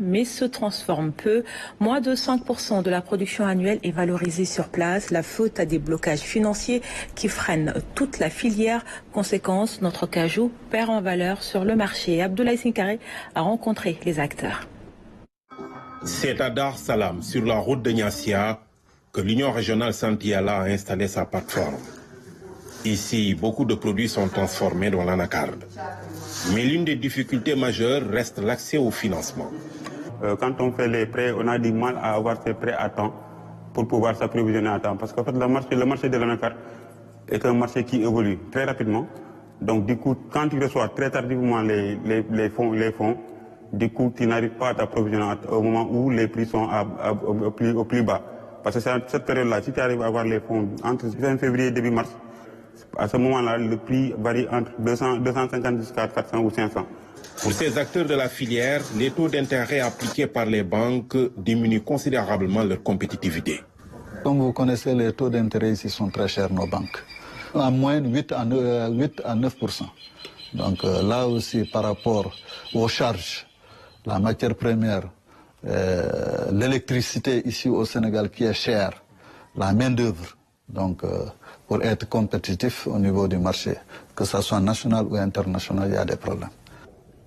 mais se transforme peu. Moins de 5% de la production annuelle est valorisée sur place. La faute à des blocages financiers qui freinent toute la filière. Conséquence, notre cajou perd en valeur sur le marché. Abdoulaye Sinkare a rencontré les acteurs. C'est à Dar Salam, sur la route de Niassia, que l'Union régionale Santiala a installé sa plateforme. Ici, beaucoup de produits sont transformés dans l'anacarde. Mais l'une des difficultés majeures reste l'accès au financement. Quand on fait les prêts, on a du mal à avoir ces prêts à temps pour pouvoir s'approvisionner à temps. Parce qu'en fait, le marché de l'anacarde est un marché qui évolue très rapidement. Donc du coup, quand tu reçois très tardivement les fonds, du coup, tu n'arrives pas à t'approvisionner au moment où les prix sont au plus bas. Parce que c'est cette période-là, si tu arrives à avoir les fonds entre fin février et début mars, à ce moment-là, le prix varie entre 250 jusqu'à 400 ou 500. Pour ces acteurs de la filière, les taux d'intérêt appliqués par les banques diminuent considérablement leur compétitivité. Comme vous connaissez, les taux d'intérêt ici sont très chers, nos banques. En moyenne, 8 à 9%. Donc là aussi, par rapport aux charges, la matière première, l'électricité ici au Sénégal qui est chère, la main-d'œuvre, donc pour être compétitif au niveau du marché, que ce soit national ou international, il y a des problèmes.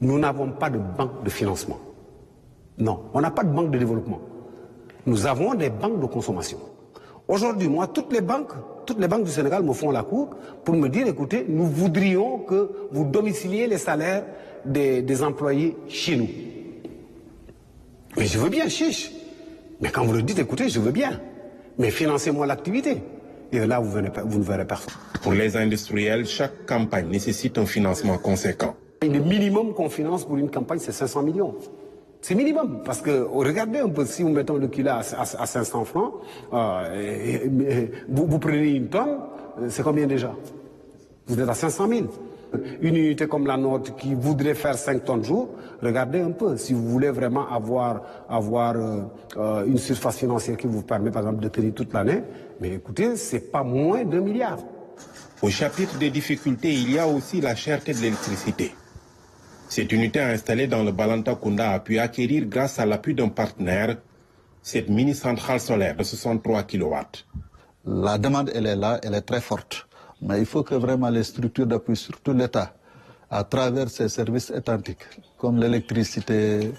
Nous n'avons pas de banque de financement. Non, on n'a pas de banque de développement. Nous avons des banques de consommation. Aujourd'hui, moi, toutes les banques du Sénégal me font la cour pour me dire, écoutez, nous voudrions que vous domiciliez les salaires des employés chez nous. Mais je veux bien, chiche. Mais quand vous le dites, écoutez, je veux bien. Mais financez-moi l'activité. Et là, vous ne verrez personne. Pour les industriels, chaque campagne nécessite un financement conséquent. Le minimum qu'on finance pour une campagne, c'est 500 millions. C'est minimum, parce que regardez un peu, si nous mettons le kilo à 500 francs, vous prenez une tonne, c'est combien déjà? Vous êtes à 500 000. Une unité comme la nôtre qui voudrait faire 5 tonnes jour, regardez un peu, si vous voulez vraiment avoir une surface financière qui vous permet par exemple de tenir toute l'année, mais écoutez, c'est pas moins d'1 milliard. Au chapitre des difficultés, il y a aussi la cherté de l'électricité. Cette unité installée dans le Balanta Kunda a pu acquérir, grâce à l'appui d'un partenaire, cette mini-centrale solaire de 63 kW. La demande, elle est là, elle est très forte. Mais il faut que vraiment les structures d'appui, surtout l'État, à travers ses services étatiques, comme l'électricité,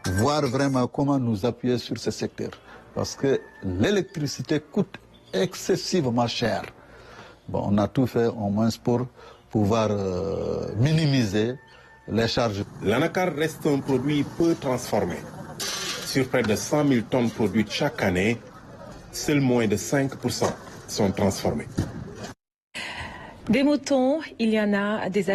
voir vraiment comment nous appuyer sur ce secteur. Parce que l'électricité coûte excessivement cher. Bon, on a tout fait au moins pour pouvoir minimiser les charges. L'anacarde reste un produit peu transformé. Sur près de 100 000 tonnes produites chaque année, seuls moins de 5% sont transformés. Des moutons, il y en a des